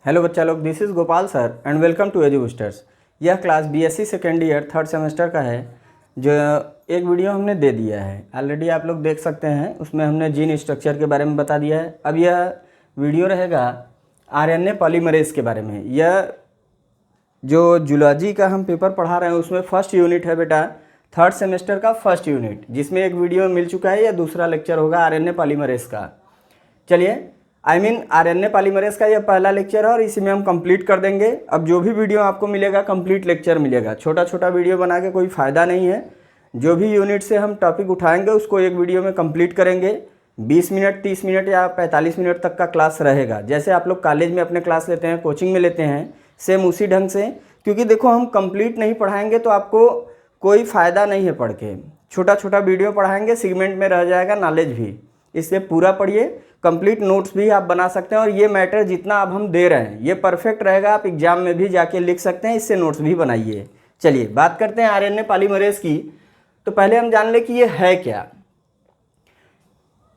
Hello बच्चा लोग, this is Gopal sir and welcome to Edu Boosters. यह class BSc second year third semester का है, जो एक वीडियो हमने दे दिया है ऑलरेडी, आप लोग देख सकते हैं। उसमें हमने जीन स्ट्रक्चर के बारे में बता दिया है। अब यह वीडियो रहेगा आरएनए पॉलीमरेज के बारे में। यह जो जूलॉजी का हम पेपर पढ़ा रहे हैं उसमें फर्स्ट यूनिट है बेटा, थर्ड सेमेस्टर का फर्स्ट यूनिट, जिसमें एक वीडियो मिल चुका है। यह दूसरा लेक्चर होगा आरएनए पॉलीमरेज का। चलिए, आरएनए पॉलीमरेज का यह पहला लेक्चर है और इसी में हम कंप्लीट कर देंगे। अब जो भी वीडियो आपको मिलेगा कंप्लीट लेक्चर मिलेगा, छोटा छोटा वीडियो बना के कोई फ़ायदा नहीं है। जो भी यूनिट से हम टॉपिक उठाएंगे उसको एक वीडियो में कंप्लीट करेंगे। 20 मिनट 30 मिनट या 45 मिनट तक का क्लास रहेगा, जैसे आप लोग कॉलेज में अपने क्लास लेते हैं, कोचिंग में लेते हैं, सेम उसी ढंग से। क्योंकि देखो, हम कंप्लीट नहीं पढ़ाएंगे तो आपको कोई फ़ायदा नहीं है पढ़ के। छोटा छोटा वीडियो पढ़ाएंगे, सेगमेंट में रह जाएगा नॉलेज भी। इसलिए पूरा पढ़िए, कंप्लीट नोट्स भी आप बना सकते हैं। और ये मैटर जितना अब हम दे रहे हैं ये परफेक्ट रहेगा, आप एग्जाम में भी जाके लिख सकते हैं, इससे नोट्स भी बनाइए। चलिए बात करते हैं आरएनए पॉलीमरेज की। तो पहले हम जान लें कि ये है क्या।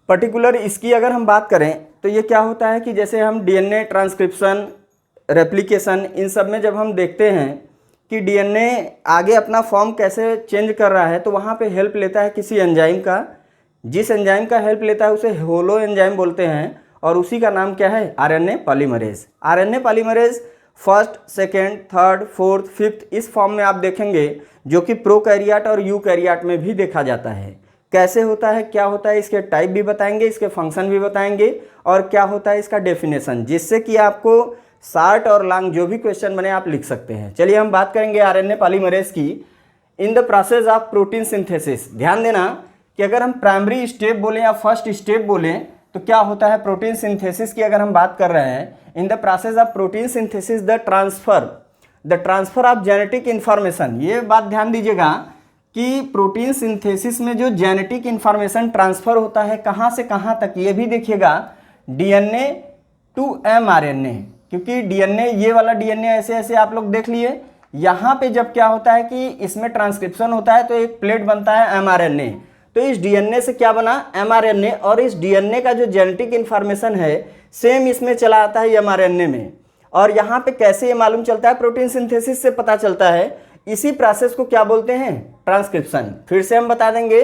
पर्टिकुलर इसकी अगर हम बात करें तो ये क्या होता है कि जैसे हम डीएनए ट्रांसक्रिप्शन, रेप्लिकेशन, इन सब में जब हम देखते हैं कि डीएनए आगे अपना फॉर्म कैसे चेंज कर रहा है, तो वहाँ पे हेल्प लेता है किसी एंजाइम का। जिस एंजाइम का हेल्प लेता है उसे होलो एंजाइम बोलते हैं, और उसी का नाम क्या है? RNA polymerase. RNA polymerase first, second, third, fourth, fifth इस फॉर्म में आप देखेंगे, जो कि प्रोकैरियोट और यूकैरियोट में भी देखा जाता है। कैसे होता है, क्या होता है, इसके टाइप भी बताएंगे, इसके फंक्शन भी बताएंगे, और क्या होता है इसका डेफिनेशन, जिससे कि आपको शॉर्ट और लॉन्ग जो भी क्वेश्चन बने आप लिख सकते हैं। चलिए हम बात करेंगे आरएनए पॉलीमरेज की। इन the process of protein synthesis, ध्यान देना कि अगर हम प्राइमरी स्टेप बोलें या फर्स्ट स्टेप बोलें तो क्या होता है प्रोटीन सिंथेसिस की अगर हम बात कर रहे हैं। इन the process of protein synthesis the transfer of genetic information. ये बात ध्यान दीजिएगा कि प्रोटीन सिंथेसिस में जो जेनेटिक इंफॉर्मेशन ट्रांसफर होता है कहाँ से कहाँ तक, ये भी देखिएगा, डीएनए टू एमआरएनए। क्योंकि डीएनए, ये वाला डीएनए ऐसे ऐसे आप लोग देख लिए, यहाँ पे जब क्या होता है कि इसमें ट्रांसक्रिप्शन होता है तो एक प्लेट बनता है एमआरएनए। तो इस डीएनए से क्या बना? एमआरएनए। और इस डीएनए का जो जेनेटिक इन्फॉर्मेशन है सेम इसमें चला आता है एमआरएनए में। और यहाँ पे कैसे ये मालूम चलता है? प्रोटीन सिंथेसिस से पता चलता है। इसी प्रोसेस को क्या बोलते हैं? ट्रांसक्रिप्शन। फिर से हम बता देंगे,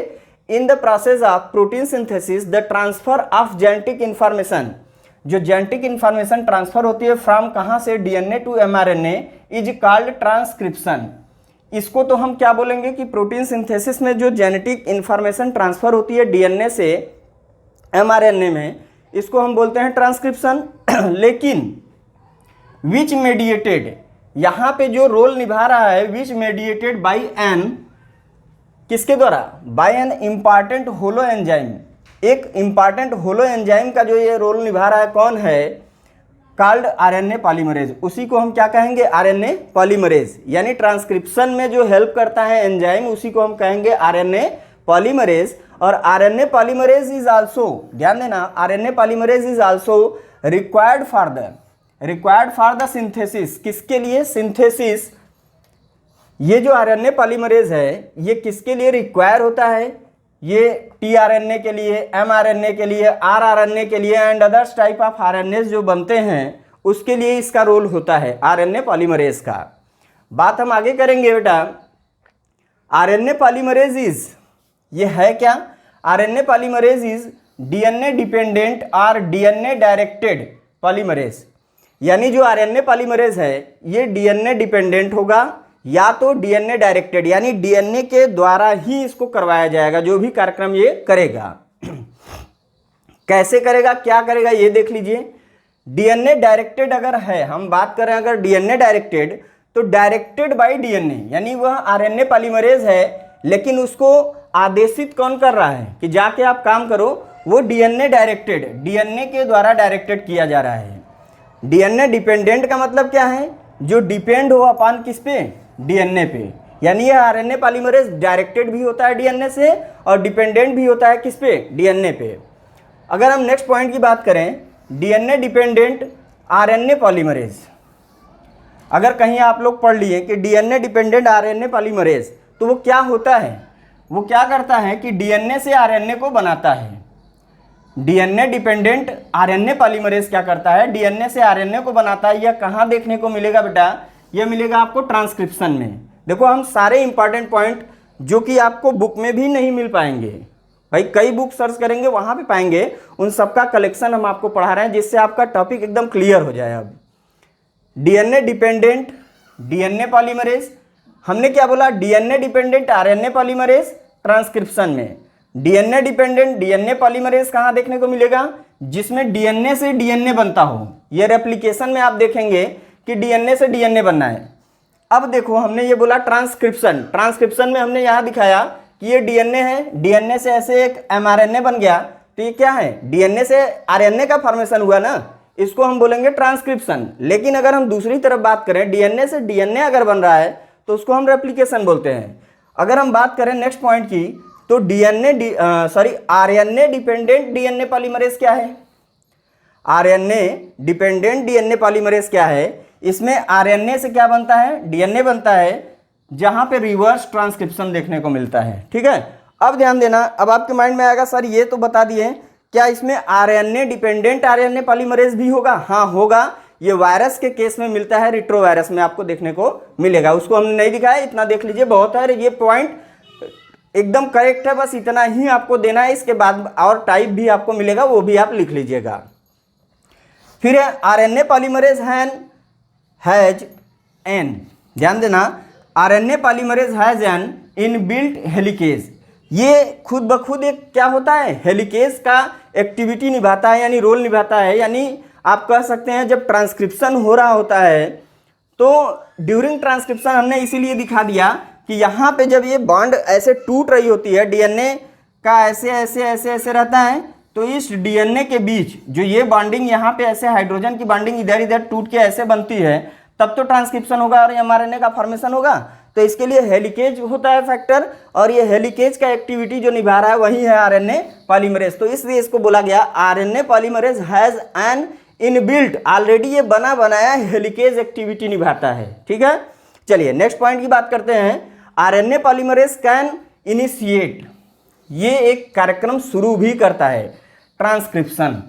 in the process of protein synthesis the transfer of genetic information. जो जेनेटिक इन्फॉर्मेशन ट्रांसफर होती है फ्रॉम कहाँ से? DNA to mRNA is called transcription. इसको तो हम क्या बोलेंगे कि प्रोटीन सिंथेसिस में जो जेनेटिक इंफॉर्मेशन ट्रांसफर होती है डीएनए से एमआरएनए में, इसको हम बोलते हैं ट्रांसक्रिप्शन। लेकिन विच मेडिएटेड, यहाँ पे जो रोल निभा रहा है, विच मेडिएटेड बाय एन, किसके द्वारा? By an important holo enzyme. एक इंपॉर्टेंट होलो एंजाइम का जो ये रोल निभा रहा है, कौन है? Called RNA polymerase. उसी को हम क्या कहेंगे? RNA polymerase. यानी ट्रांसक्रिप्शन में जो हेल्प करता है एंजाइम, उसी को हम कहेंगे आरएनए पॉलीमरेज। और आरएनए पॉलीमरेज इज आल्सो, ध्यान देना, RNA polymerase is also required for the synthesis. किसके लिए? सिंथेसिस। ये जो आरएनए पॉलीमरेज है ये किसके लिए रिक्वायर होता है? ये टीआरएनए के लिए, एमआरएनए के लिए, आरआरएनए के लिए and others type of RNA जो बनते हैं उसके लिए इसका रोल होता है आरएनए पॉलीमरेज का। बात हम आगे करेंगे बेटा। आरएनए पॉलीमरेज इज, ये है क्या? RNA polymerase is DNA dependent और डीएनए डायरेक्टेड पॉलीमरेज। यानी जो आरएनए पॉलीमरेज है ये डीएनए डिपेंडेंट होगा या तो डीएनए डायरेक्टेड, यानी डीएनए के द्वारा ही इसको करवाया जाएगा, जो भी कार्यक्रम ये करेगा। कैसे करेगा, क्या करेगा, ये देख लीजिए। डीएनए डायरेक्टेड अगर है, हम बात करें अगर डीएनए डायरेक्टेड, तो डायरेक्टेड बाय डीएनए, यानी वह आरएनए पॉलीमरेज है, लेकिन उसको आदेशित कौन कर रहा है कि जाके आप काम करो? वो डीएनए डायरेक्टेड, डीएनए के द्वारा डायरेक्टेड किया जा रहा है। डीएनए डिपेंडेंट का मतलब क्या है? जो डिपेंड हो अपन किस पे? डीएनए पे। यानी ये आरएनए पॉलीमरेज डायरेक्टेड भी होता है डीएनए से और डिपेंडेंट भी होता है किस पे? डीएनए पे। अगर हम नेक्स्ट पॉइंट की बात करें, डीएनए डिपेंडेंट आरएनए पॉलीमरेज, अगर कहीं आप लोग पढ़ लिए कि डीएनए डिपेंडेंट आरएनए पॉलीमरेज, तो वो क्या होता है? वो क्या करता है कि डीएनए से आरएनए को बनाता है। डीएनए डिपेंडेंट आरएनए पॉलीमरेज क्या करता है, डीएनए से आरएनए को बनाता है। यह कहाँ देखने को मिलेगा बेटा, यह मिलेगा आपको ट्रांसक्रिप्शन में। देखो हम सारे इंपॉर्टेंट पॉइंट जो कि आपको बुक में भी नहीं मिल पाएंगे, भाई कई बुक सर्च करेंगे वहां पे पाएंगे, उन सबका कलेक्शन हम आपको पढ़ा रहे हैं जिससे आपका टॉपिक एकदम क्लियर हो जाए। अब डीएनए डिपेंडेंट डीएनए पॉलीमरेज, हमने क्या बोला, DNA dependent RNA polymerase transcription में। डीएनए डिपेंडेंट डीएनए पॉलीमरेज कहाँ देखने को मिलेगा, जिसमें डीएनए से डीएनए बनता हो। ये रेप्लिकेशन में आप देखेंगे कि डीएनए से डीएनए बनना है। अब देखो हमने ये बोला ट्रांसक्रिप्शन, ट्रांसक्रिप्शन में हमने यहाँ दिखाया कि ये डीएनए है, डीएनए से ऐसे एक एमआरएनए बन गया, तो ये क्या है, डीएनए से आरएनए का फॉर्मेशन हुआ ना, इसको हम बोलेंगे ट्रांसक्रिप्शन। लेकिन अगर हम दूसरी तरफ बात करें, डीएनए से डीएनए अगर बन रहा है तो उसको हम रेप्लिकेशन बोलते हैं। अगर हम बात करें नेक्स्ट पॉइंट की, तो आरएनए डिपेंडेंट डीएनए पॉलीमरेज क्या है, आरएनए डिपेंडेंट डीएनए पॉलीमरेज क्या है, इसमें आरएनए से क्या बनता है, डीएनए बनता है, जहां पे रिवर्स ट्रांसक्रिप्शन देखने को मिलता है। ठीक है, अब ध्यान देना, अब आपके माइंड में आएगा सर ये तो बता दिए, क्या इसमें आरएनए डिपेंडेंट आरएनए पॉलीमरेज भी होगा? हाँ होगा, ये वायरस के केस में मिलता है, रिट्रोवायरस में आपको देखने को मिलेगा। उसको हमने नहीं दिखाया, इतना देख लीजिए बहुत है, ये पॉइंट एकदम करेक्ट है, बस इतना ही आपको देना है। इसके बाद और टाइप भी आपको मिलेगा, वो भी आप लिख लीजिएगा। फिर आरएनए पॉलीमरेज हैज एन, ध्यान देना, RNA polymerase has an inbuilt helicase. ये खुद ब खुद एक क्या होता है, हेलिकेज का एक्टिविटी निभाता है, यानी रोल निभाता है। यानी आप कह सकते हैं जब ट्रांसक्रिप्शन हो रहा होता है तो ड्यूरिंग ट्रांसक्रिप्शन हमने इसीलिए दिखा दिया कि यहाँ पे जब ये बॉन्ड ऐसे टूट रही होती है, डीएनए का ऐसे ऐसे ऐसे ऐसे रहता है, तो इस डीएनए के बीच जो ये बॉन्डिंग यहाँ पे ऐसे हाइड्रोजन की बॉन्डिंग इधर इधर टूट के ऐसे बनती है, तब तो ट्रांसक्रिप्शन होगा और एमआरएनए का फॉर्मेशन होगा। तो इसके लिए हेलिकेज होता है फैक्टर, और ये हेलिकेज का एक्टिविटी जो निभा रहा है वही है आरएनए पॉलीमरेज। तो इसलिए इसको बोला गया RNA polymerase has an inbuilt, already ये बना बनाया हेलिकेज एक्टिविटी निभाता है। ठीक है, चलिए नेक्स्ट पॉइंट की बात करते हैं। आरएनए पॉलीमरेज कैन इनिशिएट, ये एक कार्यक्रम शुरू भी करता है, transcription.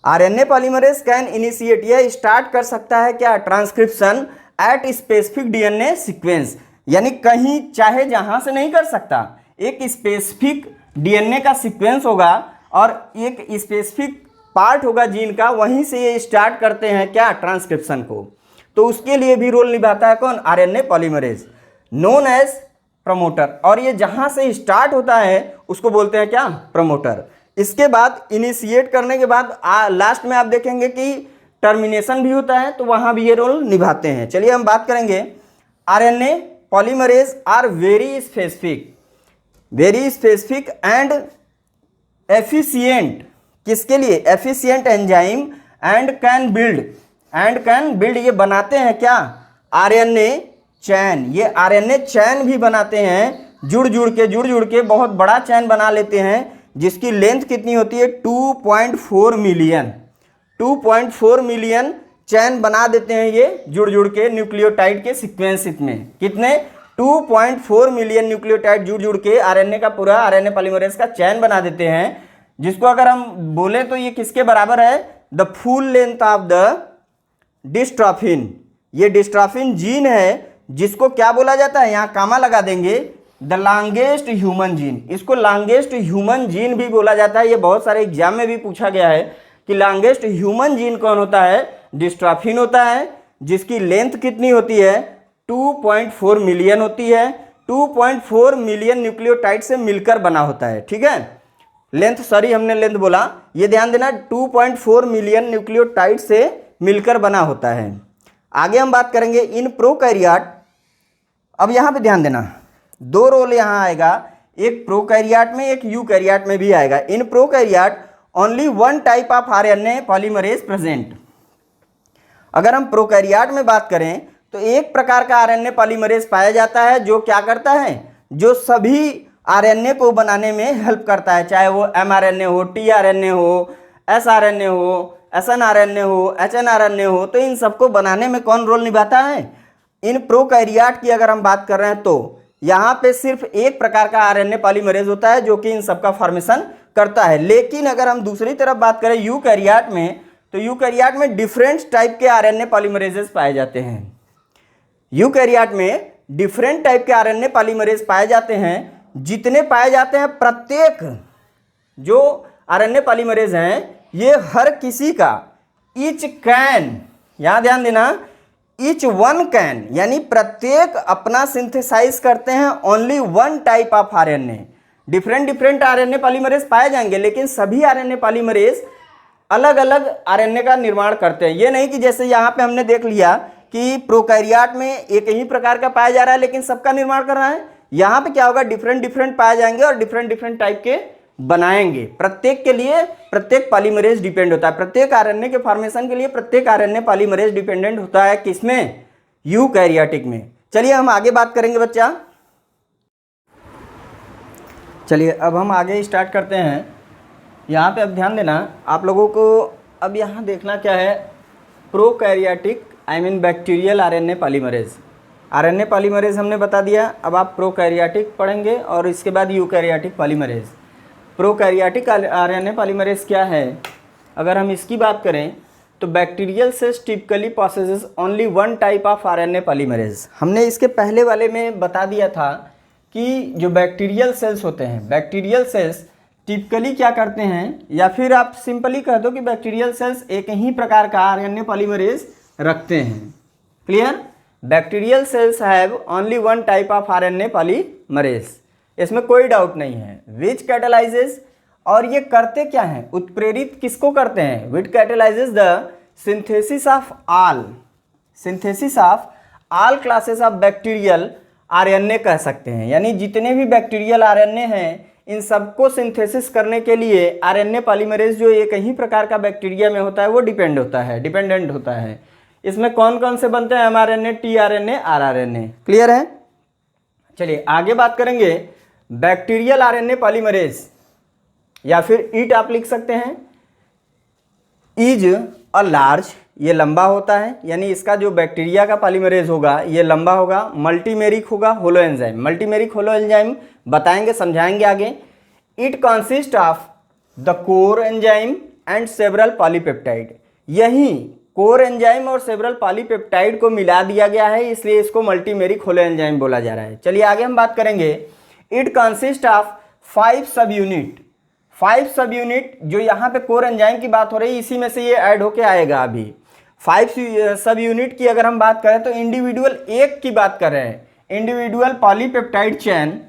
RNA polymerase can initiate, यह स्टार्ट कर सकता है क्या, transcription at specific DNA sequence, यानी कहीं चाहे जहां से नहीं कर सकता, एक स्पेसिफिक डीएनए का सीक्वेंस होगा और एक स्पेसिफिक पार्ट होगा जीन का, वहीं से ये स्टार्ट करते हैं क्या, ट्रांसक्रिप्शन को। तो उसके लिए भी रोल निभाता है कौन, RNA polymerase, known as promoter. और ये जहां से स्टार्ट होता है उसको बोलते हैं क्या, प्रमोटर। इसके बाद इनिशिएट करने के बाद लास्ट में आप देखेंगे कि टर्मिनेशन भी होता है, तो वहां भी ये रोल निभाते हैं। चलिए हम बात करेंगे, RNA polymerase are very specific and efficient, किसके लिए, efficient enzyme and can build, ये बनाते हैं क्या, आरएनए चैन, ये आरएनए चैन भी बनाते हैं, जुड़ जुड़ के बहुत बड़ा चैन बना लेते हैं, जिसकी लेंथ कितनी होती है, 2.4 मिलियन चैन बना देते हैं ये जुड़ के न्यूक्लियोटाइड के सीक्वेंस में। कितने, 2.4 मिलियन न्यूक्लियोटाइड जुड़ के आरएनए का पूरा आरएनए पॉलीमरेज का चैन बना देते हैं, जिसको अगर हम बोले तो ये किसके बराबर है, the full length of the dystrophin. ये डिस्ट्रॉफिन जीन है, जिसको क्या बोला जाता है, यहाँ कामा लगा देंगे, द लॉन्गेस्ट ह्यूमन जीन। इसको लॉन्गेस्ट ह्यूमन जीन भी बोला जाता है। ये बहुत सारे एग्जाम में भी पूछा गया है कि लॉन्गेस्ट ह्यूमन जीन कौन होता है, डिस्ट्रॉफिन होता है, जिसकी लेंथ कितनी होती है, 2.4 मिलियन होती है। 2.4 मिलियन न्यूक्लियोटाइड से मिलकर बना होता है। ठीक है, लेंथ, सॉरी हमने लेंथ बोला, ये ध्यान देना, 2.4 मिलियन न्यूक्लियोटाइड से मिलकर बना होता है। आगे हम बात करेंगे इन प्रोकैरियोट। अब यहाँ पे ध्यान देना, दो रोल यहाँ आएगा, एक प्रोकैरियोट में एक यूकैरियोट में भी आएगा। In prokaryote only one type of RNA polymerase present. अगर हम प्रोकैरियोट में बात करें तो एक प्रकार का आरएनए पॉलीमरेज पाया जाता है, जो क्या करता है, जो सभी आरएनए को बनाने में हेल्प करता है, चाहे वो एमआरएनए हो, टीआरएनए हो, एसआरएनए हो, एसएनआरएनए हो, एचएनआरएनए हो, तो इन सबको बनाने में कौन रोल निभाता है। इन प्रोकैरियोट की अगर हम बात कर रहे हैं तो यहाँ पे सिर्फ एक प्रकार का आरएनए पॉलीमरेज होता है जो कि इन सबका फॉर्मेशन करता है। लेकिन अगर हम दूसरी तरफ बात करें यूकैरियोट में, तो यूकैरियोट में डिफरेंट टाइप के आरएनए पॉलीमरेजेस पाए जाते हैं। यूकैरियोट में डिफरेंट टाइप के आरएनए पॉलीमरेज पाए जाते हैं। जितने पाए जाते हैं, प्रत्येक जो आरएनए पॉलीमरेज हैं ये हर किसी का ईच कैन, यहां ध्यान देना, ईच वन कैन, यानी प्रत्येक अपना सिंथेसाइज करते हैं only one type of RNA. Different RNA polymerase पाए जाएंगे, लेकिन सभी आरएनए पॉलीमरेज अलग अलग आरएनए का निर्माण करते हैं। ये नहीं कि जैसे यहाँ पे हमने देख लिया कि प्रोकैरियोट में एक ही प्रकार का पाया जा रहा है लेकिन सबका निर्माण कर रहा है। यहाँ पे क्या होगा, डिफरेंट पाए जाएंगे और डिफरेंट टाइप के बनाएंगे। प्रत्येक के लिए प्रत्येक पॉलीमरेज डिपेंड होता है। प्रत्येक आरएनए के फॉर्मेशन के लिए प्रत्येक आरएनए पॉलीमरेज डिपेंडेंट होता है। किसमें? यूकैरियोटिक में। चलिए हम आगे बात करेंगे बच्चा। चलिए अब हम आगे स्टार्ट करते हैं। यहाँ पे अब ध्यान देना आप लोगों को। अब यहाँ देखना क्या है, prokaryotic bacterial RNA polymerase. RNA polymerase हमने बता दिया, अब आप प्रोकैरियोटिक पढ़ेंगे और इसके बाद eukaryotic polymerase. Prokaryotic RNA polymerase क्या है, अगर हम इसकी बात करें तो bacterial cells typically processes only one type of RNA polymerase. हमने इसके पहले वाले में बता दिया था कि जो बैक्टीरियल सेल्स होते हैं, बैक्टीरियल सेल्स टिपिकली क्या करते हैं, या फिर आप सिंपली कह दो कि बैक्टीरियल सेल्स एक ही प्रकार का आरएनए पॉलीमरेज रखते हैं। Clear? Bacterial cells have only one type of RNA polymerase, इसमें कोई डाउट नहीं है। विच कैटालाइजेस, और ये करते क्या हैं, उत्प्रेरित किसको करते हैं? Which catalyses the synthesis of all classes of bacterial RNA कह सकते हैं। यानी जितने भी बैक्टीरियल आरएनए हैं इन सबको सिंथेसिस करने के लिए आरएनए पॉलीमरेज जो एक ही प्रकार का बैक्टीरिया में होता है वो डिपेंडेंट होता है। इसमें कौन कौन से बनते हैं? MRNA, tRNA, rRNA. क्लियर है? चलिए आगे बात करेंगे बैक्टीरियल आरएनए पॉलीमरेज, या फिर ईट आप लिख सकते हैं। इज अ लार्ज, ये लंबा होता है, यानी इसका जो बैक्टीरिया का पॉलीमरेज होगा ये लंबा होगा। मल्टीमेरिक होगा, होलो एंजाइम, मल्टीमेरिक होलो एंजाइम बताएंगे, समझाएंगे आगे। It consist of the core enzyme and several polypeptide, यही कोर एंजाइम और सेवरल पॉलीपेप्टाइड को मिला दिया गया है, इसलिए इसको मल्टीमेरिक होलो एंजाइम बोला जा रहा है। चलिए आगे हम बात करेंगे। इट कंसिस्ट ऑफ 5 सब यूनिट। 5 सब यूनिट, जो यहाँ पे कोर एंजाइम की बात हो रही है इसी में से ये ऐड होके आएगा। अभी 5 सब यूनिट की अगर हम बात करें तो इंडिविजुअल एक की बात कर रहे हैं, individual polypeptide chain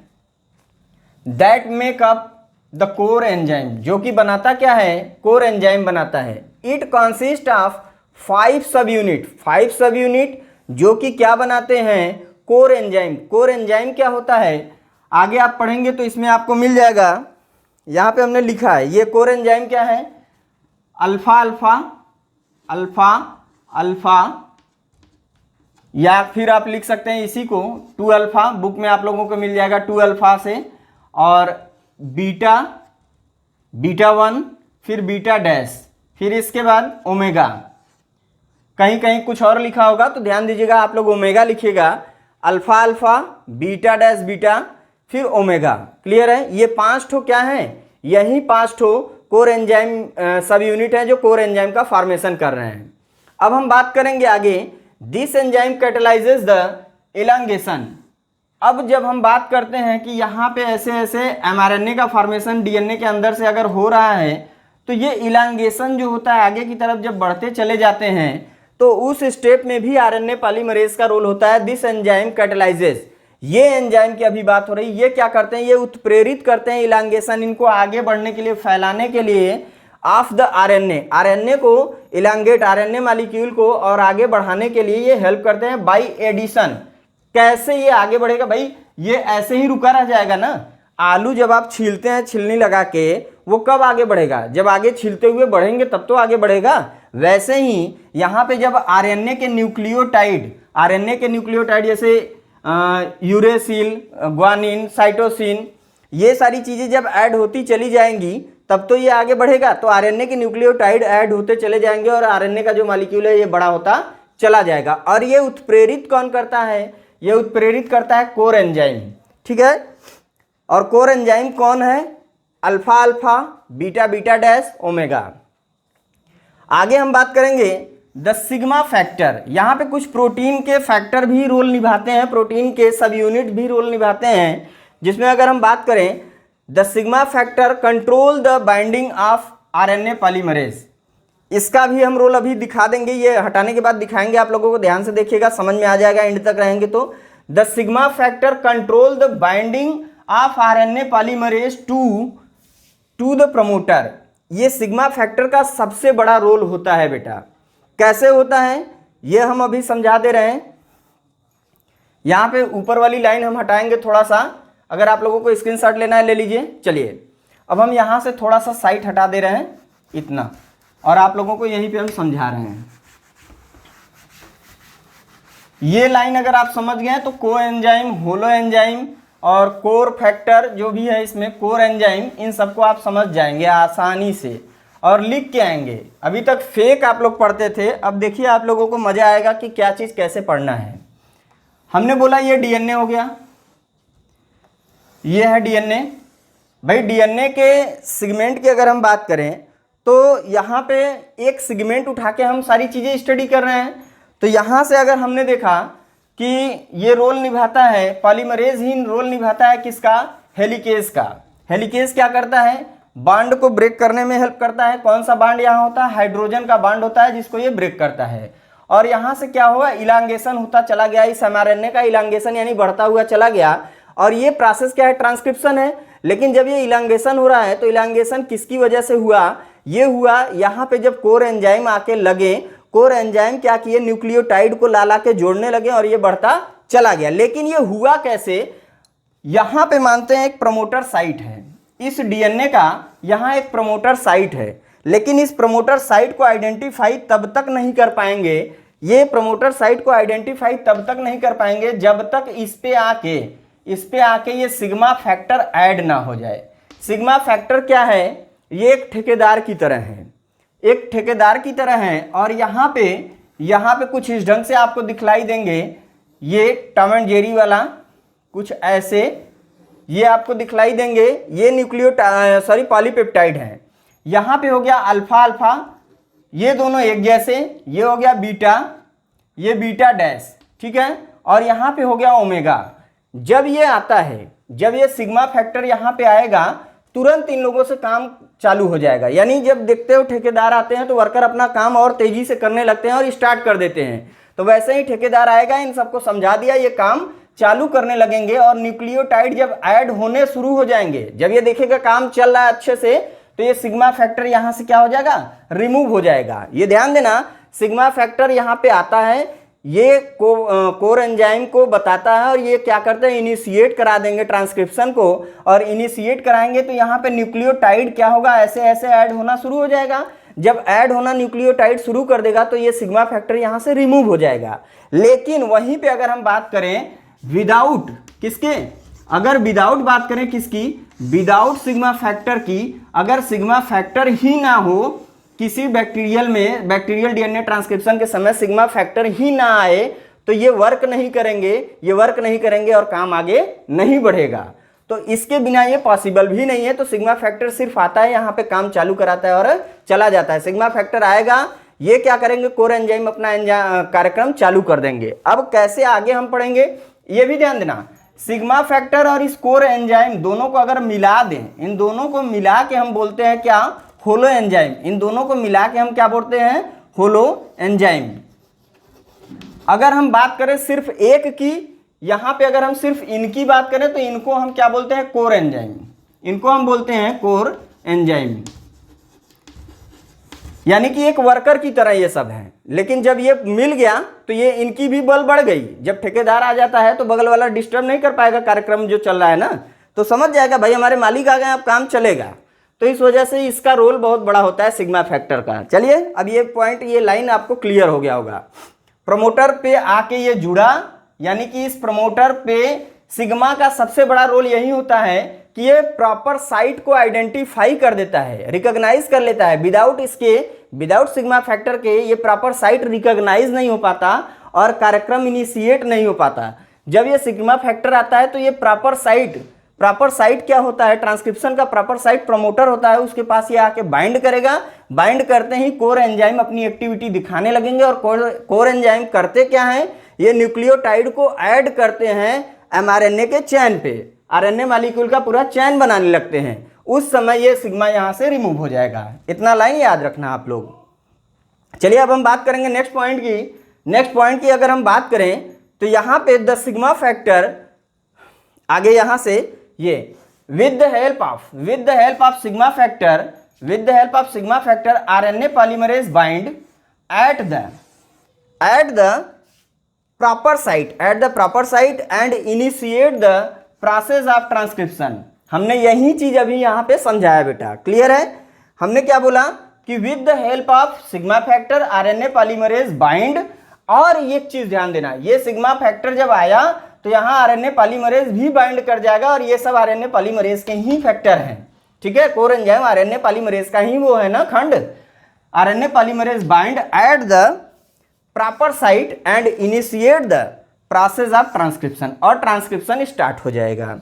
that make up the core enzyme, जो कि बनाता क्या है? कोर एंजाइम बनाता है। इट कंसिस्ट ऑफ 5 सब यूनिट, 5 सब यूनिट जो कि क्या बनाते हैं? Core enzyme. कोर एंजाइम क्या होता है आगे आप पढ़ेंगे तो इसमें आपको मिल जाएगा। यहाँ पे हमने लिखा है ये कोर एंजाइम क्या है? अल्फा अल्फा अल्फा अल्फा, या फिर आप लिख सकते हैं इसी को 2 अल्फा, बुक में आप लोगों को मिल जाएगा 2 अल्फा से, और बीटा, बीटा 1, फिर बीटा डैश, फिर इसके बाद ओमेगा। कहीं कहीं कुछ और लिखा होगा तो ध्यान दीजिएगा, आप लोग ओमेगा लिखिएगा। Alpha alpha, beta dash beta, फिर ओमेगा। क्लियर है? ये 5 ठो क्या है? यही 5 ठो कोर एंजाइम सब यूनिट है जो कोर एंजाइम का फॉर्मेशन कर रहे हैं। अब हम बात करेंगे आगे, दिस एंजाइम कैटालाइजेस द इलांगेशन। अब जब हम बात करते हैं कि यहाँ पे ऐसे ऐसे एमआरएनए का फॉर्मेशन डीएनए के अंदर से अगर हो रहा है तो ये इलांगेशन जो होता है आगे की तरफ जब बढ़ते चले जाते हैं तो उस स्टेप में भी आरएनए पॉलीमरेज का रोल होता है। दिस एंजाइम कैटालाइजेस, ये एंजाइम की अभी बात हो रही है, ये क्या करते हैं? ये उत्प्रेरित करते हैं इलांगेशन, इनको आगे बढ़ने के लिए, फैलाने के लिए ऑफ द आरएनए। आरएनए को इलांगेट, आरएनए मॉलिक्यूल को और आगे बढ़ाने के लिए ये हेल्प करते हैं बाय एडिशन। कैसे ये आगे बढ़ेगा भाई? ये ऐसे ही रुका रह जाएगा ना। आलू जब आप छीलते हैं छिलनी लगा के, वो कब आगे बढ़ेगा? जब आगे छीलते हुए बढ़ेंगे तब तो आगे बढ़ेगा। वैसे ही यहाँ पे जब आरएनए के न्यूक्लियोटाइड, आरएनए के न्यूक्लियोटाइड जैसे यूरेसिल, ग्वानिन, साइटोसिन, ये सारी चीजें जब ऐड होती चली जाएंगी तब तो ये आगे बढ़ेगा। तो आरएनए के न्यूक्लियोटाइड ऐड होते चले जाएंगे और आरएनए का जो मॉलिक्यूल है ये बड़ा होता चला जाएगा। और ये उत्प्रेरित कौन करता है? ये उत्प्रेरित करता है कोर एंजाइम। ठीक है? और कोर एंजाइम कौन है? Alpha alpha, beta beta dash, omega. आगे हम बात करेंगे द सिग्मा फैक्टर। यहाँ पे कुछ प्रोटीन के फैक्टर भी रोल निभाते हैं, प्रोटीन के सब यूनिट भी रोल निभाते हैं, जिसमें अगर हम बात करें the sigma factor control the binding of RNA polymerase. इसका भी हम रोल अभी दिखा देंगे, ये हटाने के बाद दिखाएंगे आप लोगों को, ध्यान से देखिएगा, समझ में आ जाएगा एंड तक रहेंगे तो। The sigma factor control the binding of RNA polymerase to the promoter. ये सिग्मा फैक्टर का सबसे बड़ा रोल होता है बेटा। कैसे होता है ये हम अभी समझा दे रहे हैं। यहाँ पे ऊपर वाली लाइन हम हटाएंगे थोड़ा सा, अगर आप लोगों को स्क्रीनशॉट लेना है ले लीजिए। चलिए अब हम यहाँ से थोड़ा सा साइट हटा दे रहे हैं इतना, और आप लोगों को यहीं पे हम समझा रहे हैं। ये लाइन अगर आप समझ गए तो को एंजाइम, होलो एंजाइम और कोर फैक्टर जो भी है इसमें, कोर एंजाइम, इन सबको आप समझ जाएंगे आसानी से और लिख के आएंगे। अभी तक फेक आप लोग पढ़ते थे, अब देखिए आप लोगों को मजा आएगा कि क्या चीज़ कैसे पढ़ना है। हमने बोला ये डीएनए हो गया, ये है डीएनए। भाई डीएनए के सेगमेंट की अगर हम बात करें तो यहाँ पे एक सेगमेंट उठा के हम सारी चीज़ें स्टडी कर रहे हैं। तो यहाँ से अगर हमने देखा कि ये रोल निभाता है, पॉलीमरेज ही रोल निभाता है किसका, हेलिकेज का। हेलिकेज क्या करता है, बांड को ब्रेक करने में हेल्प करता है। कौन सा बांड यहाँ होता है, हाइड्रोजन का बांड होता है जिसको ये ब्रेक करता है। और यहाँ से क्या हुआ, इलांगेशन होता चला गया, इस mRNA का इलांगेशन यानी बढ़ता हुआ चला गया। और ये प्रोसेस क्या है, ट्रांसक्रिप्शन है। लेकिन जब ये इलांगेशन हो रहा है तो इलांगेशन किसकी वजह से हुआ, ये हुआ यहाँ पे जब कोर एंजाइम आके लगे, कोर एंजाइम क्या किए, न्यूक्लियोटाइड को ला के जोड़ने लगे और ये बढ़ता चला गया। लेकिन ये हुआ कैसे, यहाँ पे मानते हैं एक प्रमोटर साइट है इस डीएनए का, यहाँ एक प्रमोटर साइट है। लेकिन इस प्रमोटर साइट को आइडेंटिफाई तब तक नहीं कर पाएंगे, ये प्रमोटर साइट को आइडेंटिफाई तब तक नहीं कर पाएंगे जब तक इस पे आके ये सिग्मा फैक्टर ऐड ना हो जाए। सिग्मा फैक्टर क्या है, ये एक ठेकेदार की तरह है, एक ठेकेदार की तरह है। और यहाँ पे कुछ इस ढंग से आपको दिखलाई देंगे, ये टॉम एंड जेरी वाला कुछ ऐसे ये आपको दिखलाई देंगे। ये पॉलीपेप्टाइड है। यहाँ पे हो गया अल्फा अल्फा, ये दोनों एक जैसे, ये हो गया बीटा, ये बीटा डैश, ठीक है। और यहाँ पे हो गया ओमेगा। जब ये आता है, जब ये सिग्मा फैक्टर यहाँ पे आएगा, तुरंत इन लोगों से काम चालू हो जाएगा। यानी जब देखते हो ठेकेदार आते हैं तो वर्कर अपना काम और तेजी से करने लगते हैं और स्टार्ट कर देते हैं। तो वैसे ही ठेकेदार आएगा, इन सबको समझा दिया, ये काम चालू करने लगेंगे। और न्यूक्लियोटाइड जब ऐड होने शुरू हो जाएंगे, जब ये देखेगा काम चल रहा है अच्छे से, तो ये सिग्मा फैक्टर यहाँ से क्या हो जाएगा, रिमूव हो जाएगा। ये ध्यान देना, सिग्मा फैक्टर यहाँ पे आता है, ये कोर एंजाइम को बताता है और ये क्या करते हैं, इनिशिएट करा देंगे ट्रांसक्रिप्शन को। और इनिशिएट कराएंगे तो यहाँ पे न्यूक्लियोटाइड क्या होगा, ऐसे ऐसे ऐड होना शुरू हो जाएगा। जब ऐड होना न्यूक्लियोटाइड शुरू कर देगा तो ये सिग्मा फैक्टर यहाँ से रिमूव हो जाएगा। लेकिन वहीं पे अगर हम बात करें विदाउट किसके, अगर विदाउट बात करें किसकी, विदाउट सिग्मा फैक्टर की, अगर सिग्मा फैक्टर ही ना हो किसी बैक्टीरियल में, बैक्टीरियल डीएनए ट्रांसक्रिप्शन के समय सिग्मा फैक्टर ही ना आए तो ये वर्क नहीं करेंगे और काम आगे नहीं बढ़ेगा। तो इसके बिना ये पॉसिबल भी नहीं है। तो सिग्मा फैक्टर सिर्फ आता है, यहाँ पे काम चालू कराता है और चला जाता है। सिग्मा फैक्टर आएगा, ये क्या करेंगे, कोर एंजाइम अपना कार्यक्रम चालू कर देंगे। अब कैसे आगे हम पढ़ेंगे ये भी ध्यान देना। सिग्मा फैक्टर और इस कोर एंजाइम दोनों को अगर मिला दें, इन दोनों को मिला के हम बोलते हैं क्या, होलो एंजाइम। इन दोनों को मिला के हम क्या बोलते हैं, होलो एंजाइम। अगर हम बात करें सिर्फ एक की, यहां पे अगर हम सिर्फ इनकी बात करें तो इनको हम क्या बोलते हैं, कोर एंजाइम। इनको हम बोलते हैं कोर एंजाइम, यानी कि एक वर्कर की तरह ये सब है। लेकिन जब ये मिल गया तो ये इनकी भी बल बढ़ गई। जब ठेकेदार आ जाता है तो बगल वाला डिस्टर्ब नहीं कर पाएगा कार्यक्रम जो चल रहा है ना, तो समझ जाएगा भाई हमारे मालिक आ गए, अब काम चलेगा। तो इस वजह से इसका रोल बहुत बड़ा होता है सिग्मा फैक्टर का। चलिए अब ये पॉइंट, ये लाइन आपको क्लियर हो गया होगा। प्रमोटर पे आके ये जुड़ा, यानी कि इस प्रमोटर पे सिग्मा का सबसे बड़ा रोल यही होता है कि ये प्रॉपर साइट को आइडेंटिफाई कर देता है, रिकॉग्नाइज कर लेता है। विदाउट सिग्मा फैक्टर के ये प्रॉपर साइट रिकॉग्नाइज नहीं हो पाता और कार्यक्रम इनिशिएट नहीं हो पाता। जब ये सिग्मा फैक्टर आता है तो ये प्रॉपर साइट प्रॉपर साइट क्या होता है, ट्रांसक्रिप्शन का प्रॉपर साइट प्रमोटर होता है, उसके पास ये आके बाइंड करेगा। बाइंड करते ही कोर एंजाइम अपनी एक्टिविटी दिखाने लगेंगे। और कोर एंजाइम करते क्या है, ये न्यूक्लियोटाइड को ऐड करते हैं एमआरएनए के चैन पे, आरएनए मॉलिक्यूल का पूरा चैन बनाने लगते हैं। उस समय ये सिग्मा यहाँ से रिमूव हो जाएगा। इतना लाइन याद रखना आप लोग। चलिए अब हम बात करेंगे नेक्स्ट पॉइंट की। नेक्स्ट पॉइंट की अगर हम बात करें तो यहाँ पे द सिग्मा फैक्टर, आगे यहाँ से ये with the help of sigma factor RNA polymerase bind at the proper site and initiate the process of transcription. हमने यही चीज अभी यहाँ पे समझाया बेटा, क्लियर है। हमने क्या बोला कि with the help of sigma factor RNA polymerase bind, और एक चीज ध्यान देना, ये सिग्मा फैक्टर जब आया तो यहाँ आरएनए पॉलीमरेज भी बाइंड कर जाएगा, और ये सब आरएनए पॉलीमरेज के ही फैक्टर हैं, ठीक है। कोर एंजाइम आरएनए पॉलीमरेज का ही वो है ना खंड। RNA polymerase bind at the proper site and initiate the process of transcription, और ट्रांसक्रिप्शन स्टार्ट हो जाएगा।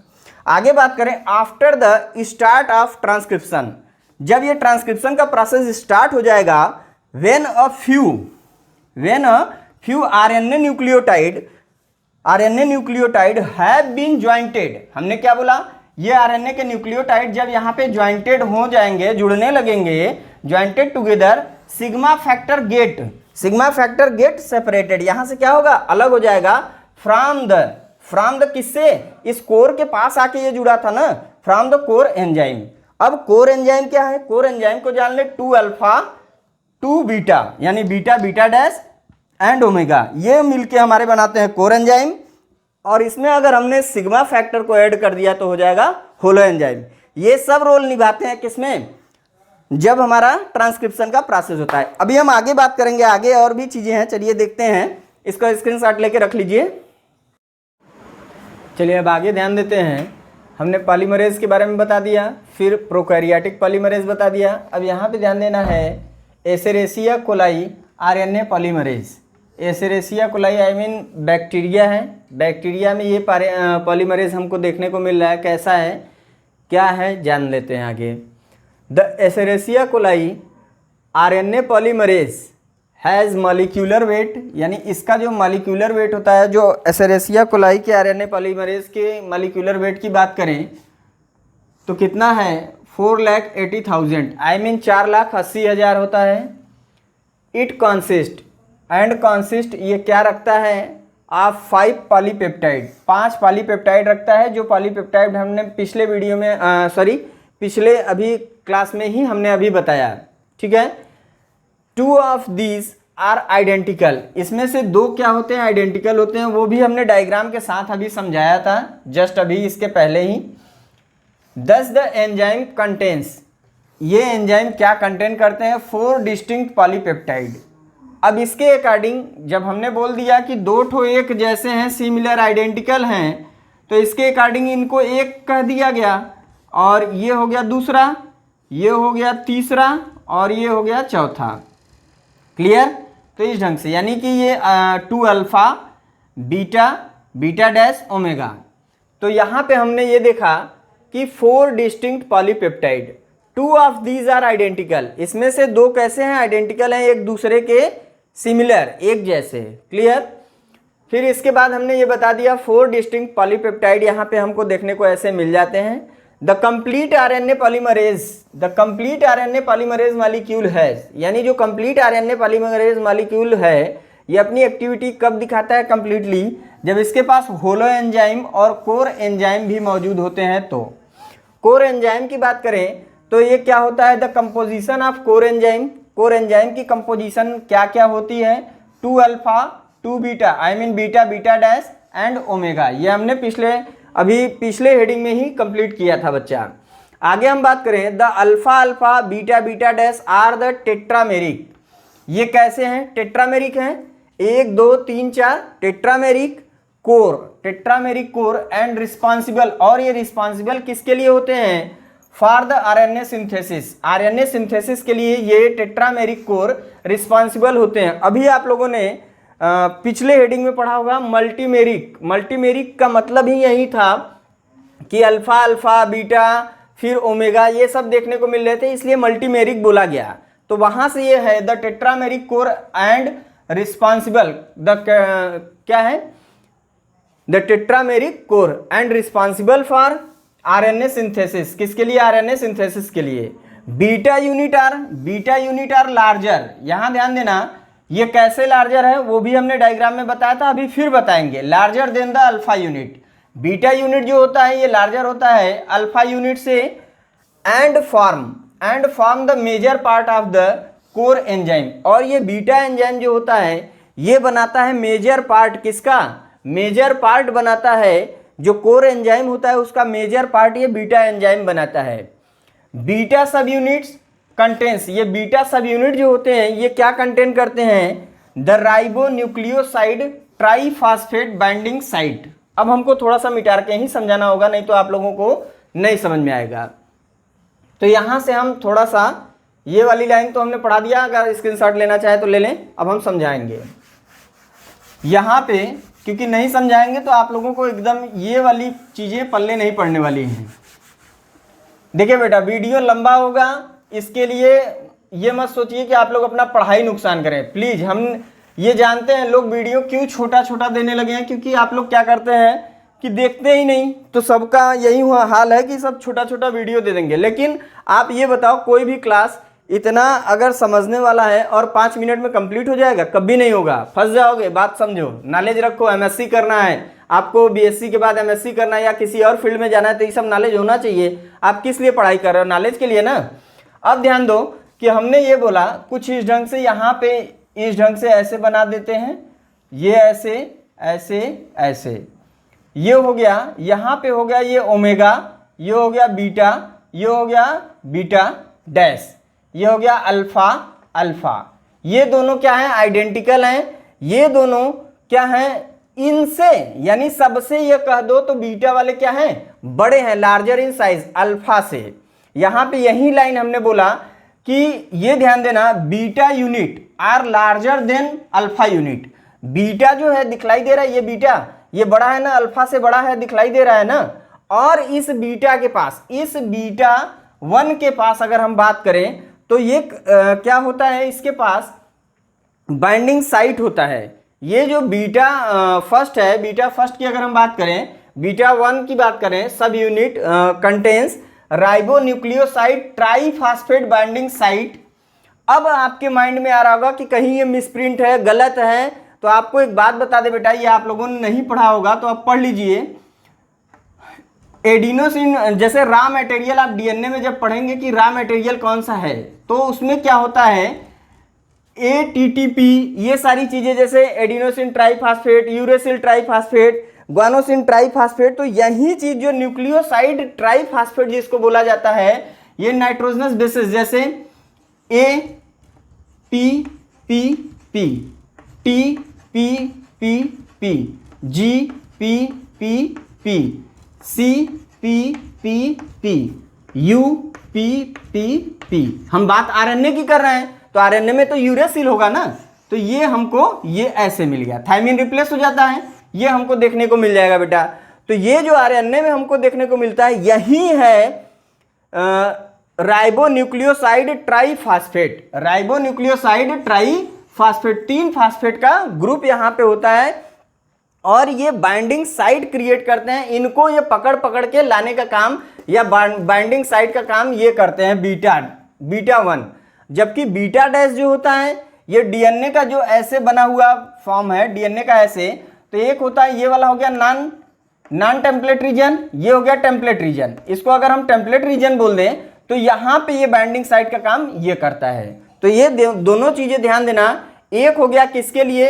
आगे बात करें after the start of transcription, जब ये ट्रांसक्रिप्शन का प्रोसेस स्टार्ट हो जाएगा, when a few RNA nucleotide have been jointed. हमने क्या बोला, ये आरएनए के न्यूक्लियोटाइड जब यहाँ पे ज्वाइंटेड हो जाएंगे, जुड़ने लगेंगे, jointed together, sigma factor get separated. यहाँ से क्या होगा, अलग हो जाएगा फ्रॉम द किससे, इस कोर के पास आके ये जुड़ा था ना, फ्रॉम द कोर एंजाइम। अब कोर एंजाइम क्या है, कोर एंजाइम को जान ले 2 अल्फा 2 बीटा, यानी beta beta dash and omega, ये मिलके हमारे बनाते हैं कोर एंजाइम। और इसमें अगर हमने सिग्मा फैक्टर को ऐड कर दिया तो हो जाएगा होलो एंजाइम। ये सब रोल निभाते हैं किसमें, जब हमारा ट्रांसक्रिप्शन का प्रोसेस होता है। अभी हम आगे बात करेंगे, आगे और भी चीजें हैं, चलिए देखते हैं। इसका स्क्रीनशॉट लेके रख लीजिए। चलिए अब आगे ध्यान देते हैं। हमने पॉलीमरेज के बारे में बता दिया, फिर प्रोकैरियोटिक पॉलीमरेज बता दिया। अब यहाँ पे ध्यान देना है Escherichia coli RNA polymerase. Escherichia coli I mean bacteria है, बैक्टीरिया में ये पॉलीमरेज हमको देखने को मिल रहा है। कैसा है, क्या है, जान लेते हैं आगे। The Escherichia coli RNA polymerase has molecular weight, यानी इसका जो मॉलिक्यूलर वेट होता है, जो एसेरेसिया कोलाई के आरएनए पॉलीमरेज के मॉलिक्यूलर वेट की बात करें तो कितना है, 4,80,000 आई मीन 4,80,000 होता है। इट कॉन्सिस्ट ये क्या रखता है, आप 5 पॉलीपेप्टाइड, 5 पॉलीपेप्टाइड रखता है। जो पॉलीपेप्टाइड हमने पिछले वीडियो में पिछले अभी क्लास में ही हमने अभी बताया, ठीक है। 2 ऑफ दीज आर आइडेंटिकल, इसमें से 2 क्या होते हैं, आइडेंटिकल होते हैं। वो भी हमने डायग्राम के साथ अभी समझाया था, जस्ट अभी इसके पहले ही। दस द एंजाइम कंटेन्स, ये एंजाइम क्या कंटेन करते हैं, 4 डिस्टिंक्ट पॉलीपेप्टाइड। अब इसके अकॉर्डिंग जब हमने बोल दिया कि 2 ठो एक जैसे हैं, सिमिलर आइडेंटिकल हैं, तो इसके अकॉर्डिंग इनको एक कह दिया गया, और ये हो गया दूसरा, ये हो गया तीसरा, और ये हो गया चौथा। क्लियर। तो इस ढंग से, यानी कि ये 2 alpha beta beta dash omega. तो यहाँ पे हमने ये देखा कि 4 distinct polypeptide, 2 of these are identical, इसमें से 2 कैसे हैं, आइडेंटिकल हैं, एक दूसरे के सिमिलर, एक जैसे। क्लियर। फिर इसके बाद हमने ये बता दिया 4 डिस्टिंक्ट पॉलीपेप्टाइड यहाँ पे हमको देखने को ऐसे मिल जाते हैं। The complete RNA polymerase molecule has, यानी जो कंप्लीट आरएनए पॉलीमरेज मॉलिक्यूल है, ये अपनी एक्टिविटी कब दिखाता है कंप्लीटली, जब इसके पास होलो एंजाइम और कोर एंजाइम भी मौजूद होते हैं। तो कोर एंजाइम की बात करें तो ये क्या होता है, the composition of core enzyme, core enzyme की कंपोजिशन क्या क्या होती है, 2 alpha 2 beta I mean beta beta dash and omega. ये हमने पिछले हेडिंग में ही कंप्लीट किया था बच्चा। आगे हम बात करें, the alpha alpha beta beta dash are the tetrameric. ये कैसे हैं, टेट्रामेरिक हैं, 1 2 3 4 टेट्रामेरिक कोर एंड रिस्पॉन्सिबल, और ये रिस्पॉन्सिबल किसके लिए होते हैं, फॉर द आरएनए सिंथेसिस के लिए ये टेट्रामेरिक कोर रिस्पॉन्सिबल होते हैं। अभी आप लोगों ने पिछले हेडिंग में पढ़ा होगा मल्टीमेरिक का मतलब ही यही था कि अल्फा अल्फा बीटा फिर ओमेगा ये सब देखने को मिल रहे थे, इसलिए मल्टीमेरिक बोला गया। तो वहां से ये है the tetrameric core and responsible the क्या है the tetrameric core and responsible for RNA synthesis. किसके लिए? आरएनए सिंथेसिस के लिए। Beta unit are larger. यहां ध्यान देना, ये कैसे लार्जर है वो भी हमने डायग्राम में बताया था, अभी फिर बताएंगे। Larger than the alpha unit. Beta unit जो होता है ये लार्जर होता है अल्फा यूनिट से, and form the major part of the core enzyme. और ये बीटा एंजाइम जो होता है ये बनाता है मेजर पार्ट। किसका? मेजर पार्ट बनाता है, जो कोर एंजाइम होता है उसका मेजर पार्ट ये बीटा एंजाइम बनाता है। बीटा सब यूनिट्स कंटेंस, ये बीटा सब यूनिट जो होते हैं ये क्या कंटेन करते हैं? The ribo nucleoside triphosphate binding site. अब हमको थोड़ा सा मिटा के ही समझाना होगा, नहीं तो आप लोगों को नहीं समझ में आएगा। तो यहां से हम थोड़ा सा, ये वाली लाइन तो हमने पढ़ा दिया, अगर स्क्रीनशॉट लेना चाहे तो ले लें। अब हम समझाएंगे यहां पे, क्योंकि नहीं समझाएंगे तो आप लोगों को एकदम ये वाली चीजें पल्ले नहीं पड़ने वाली हैं। देखिए बेटा, वीडियो लंबा होगा, इसके लिए ये मत सोचिए कि आप लोग अपना पढ़ाई नुकसान करें प्लीज। हम ये जानते हैं लोग वीडियो क्यों छोटा छोटा देने लगे हैं, क्योंकि आप लोग क्या करते हैं कि देखते ही नहीं, तो सबका यही हुआ हाल है कि सब छोटा छोटा वीडियो दे देंगे। लेकिन आप ये बताओ, कोई भी क्लास इतना अगर समझने वाला है और 5 मिनट में कंप्लीट हो जाएगा? कभी नहीं होगा, फंस जाओगे। बात समझो, नॉलेज रखो। एमएससी करना है आपको, बीएससी के बाद एमएससी करना है या किसी और फील्ड में जाना है, तो ये सब नॉलेज होना चाहिए। आप किस लिए पढ़ाई कर रहे हो? नॉलेज के लिए ना। अब ध्यान दो कि हमने ये बोला कुछ इस ढंग से, यहाँ पे इस ढंग से ऐसे बना देते हैं, ये ऐसे ऐसे ऐसे, ये हो गया, यहाँ पे हो गया ये ओमेगा, ये हो गया बीटा, ये हो गया बीटा डैश, ये हो गया अल्फा अल्फा। ये दोनों क्या है? आइडेंटिकल हैं। ये दोनों क्या हैं? इनसे यानी सबसे ये कह दो तो बीटा वाले क्या हैं? बड़े हैं, लार्जर इन साइज अल्फा से। यहां पे यही लाइन हमने बोला कि ये ध्यान देना, beta unit are larger than alpha unit. Beta जो है दिखलाई दे रहा है, ये बीटा ये बड़ा है ना, अल्फा से बड़ा है, दिखलाई दे रहा है ना। और इस बीटा के पास, इस बीटा 1 के पास अगर हम बात करें तो ये क्या होता है? इसके पास बाइंडिंग साइट होता है। ये जो बीटा फर्स्ट है, बीटा फर्स्ट की अगर हम बात करें, बीटा 1 की बात करें, सब unit contains ribo nucleoside triphosphate binding site. अब आपके माइंड में आ रहा होगा कि कहीं ये मिसप्रिंट है, गलत है, तो आपको एक बात बता दे बेटा, ये आप लोगों ने नहीं पढ़ा होगा तो आप पढ़ लीजिए। एडिनोसिन जैसे रॉ मटेरियल, आप डीएनए में जब पढ़ेंगे कि रॉ मटेरियल कौन सा है, तो उसमें क्या होता है? एटीटीपी, ये सारी चीजें, जैसे adenosine triphosphate, uracil triphosphate, guanosine triphosphate. तो यही चीज जो न्यूक्लियोसाइड ट्राईफॉस्फेट जिसको बोला जाता है, ये नाइट्रोजनस बेसिस जैसे A P P P, T P P P, G P P P, C P P P, U P P P. हम बात आरएनए की कर रहे हैं, तो आरएनए में तो यूरेसिल होगा ना, तो ये हमको ये ऐसे मिल गया, थायमिन रिप्लेस हो जाता है, ये हमको देखने को मिल जाएगा बेटा। तो ये जो आरएनए में हमको देखने को मिलता है यही है ribo nucleoside triphosphate. Ribo nucleoside triphosphate, 3 phosphate का ग्रुप यहाँ पे होता है और ये बाइंडिंग साइट क्रिएट करते हैं। इनको ये पकड़ पकड़ के लाने का काम या बाइंडिंग साइट का काम ये करते हैं बीटा 1। जबकि बीटा डैश जो होता है ये डीएनए का जो ऐसे बना हुआ फॉर्म है, डीएनए का ऐसे, तो एक होता है ये वाला हो गया नॉन टेम्पलेट रीजन, ये हो गया टेम्पलेट रीजन। इसको अगर हम टेम्पलेट रीजन बोल दें तो यहाँ पे ये बाइंडिंग साइट का काम ये करता है। तो ये दोनों चीजें ध्यान देना। एक हो गया किसके लिए,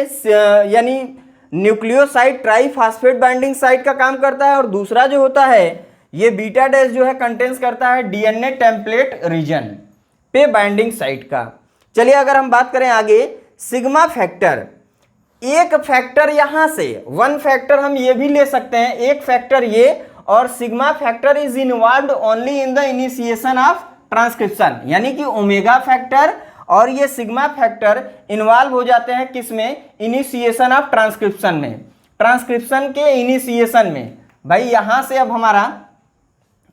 यानी न्यूक्लियोसाइड ट्राईफॉस्फेट बाइंडिंग साइट का काम करता है, और दूसरा जो होता है ये बीटा डैश जो है कंटेन्स करता है डीएनए टेम्पलेट रीजन पे बाइंडिंग साइट का। चलिए अगर हम बात करें आगे, सिग्मा फैक्टर, एक फैक्टर यहां से 1 फैक्टर हम ये भी ले सकते हैं, एक फैक्टर ये, और sigma factor is involved only in the initiation of transcription, यानी कि ओमेगा फैक्टर और ये सिग्मा फैक्टर इन्वॉल्व हो जाते हैं किसमें? इनिशिएशन ऑफ ट्रांसक्रिप्शन में, ट्रांसक्रिप्शन के इनिशिएशन में। भाई यहां से अब हमारा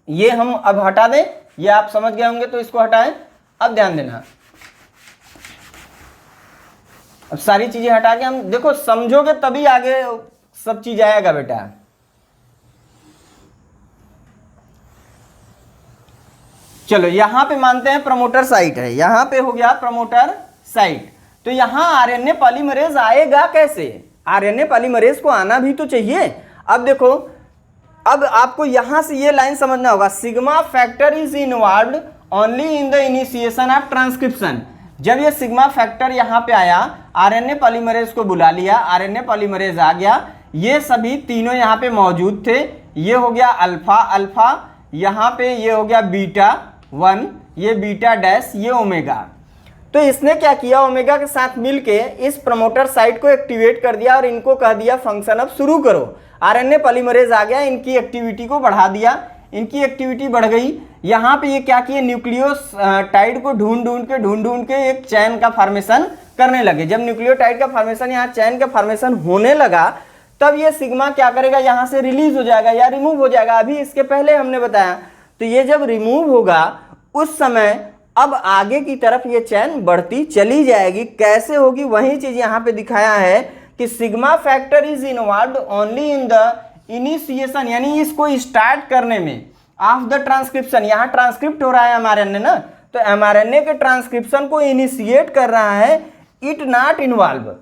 ये हम अब हटा दें, ये आप समझ गए होंगे तो इसको हटाएं। अब ध्यान देना, अब सारी चीजें हटा के हम देखो, समझोगे तभी आगे सब चीज आएगा बेटा। चलो यहां पे मानते हैं प्रमोटर साइट है, यहां पे हो गया प्रमोटर साइट। तो यहां आरएनए पॉलीमरेज आएगा कैसे? आरएनए पॉलीमरेज को आना भी तो चाहिए। अब देखो, अब आपको यहां से ये लाइन समझना होगा, sigma factor is involved only in the initiation of transcription. जब ये सिग्मा फैक्टर यहां पे आया, आरएनए पॉलीमरेज को बुला लिया, आरएनए पॉलीमरेज आ गया, ये सभी तीनों यहां पे मौजूद थे। ये हो गया अल्फा अल्फा, यहां पे ये हो गया बीटा 1, ये बीटा डैश, ये ओमेगा। तो इसने क्या किया, ओमेगा के साथ मिलके इस प्रमोटर साइट को एक्टिवेट कर दिया और इनको कह दिया फंक्शन अब शुरू करो। आरएनए पॉलीमरेज आ गया, इनकी एक्टिविटी को बढ़ा दिया, इनकी एक्टिविटी बढ़ गई। यहाँ पे ये क्या किए, न्यूक्लियोटाइड को ढूंढ ढूंढ के एक चैन का फॉर्मेशन करने लगे। जब न्यूक्लियोटाइड का फॉर्मेशन, यहाँ चैन का फॉर्मेशन होने लगा, तब ये सिग्मा क्या करेगा, यहाँ से रिलीज हो जाएगा या रिमूव हो जाएगा। अभी इसके पहले हमने बताया, तो ये जब रिमूव होगा उस समय अब आगे की तरफ ये चैन बढ़ती चली जाएगी। कैसे होगी, वही चीज यहाँ पे दिखाया है कि sigma factor is involved only in the initiation, यानी इसको स्टार्ट करने में ऑफ द ट्रांसक्रिप्शन। यहाँ ट्रांसक्रिप्ट हो रहा है एमआरएनए ना, तो एमआरएनए के ट्रांसक्रिप्शन को इनिशिएट कर रहा है। इट नॉट इन्वॉल्व,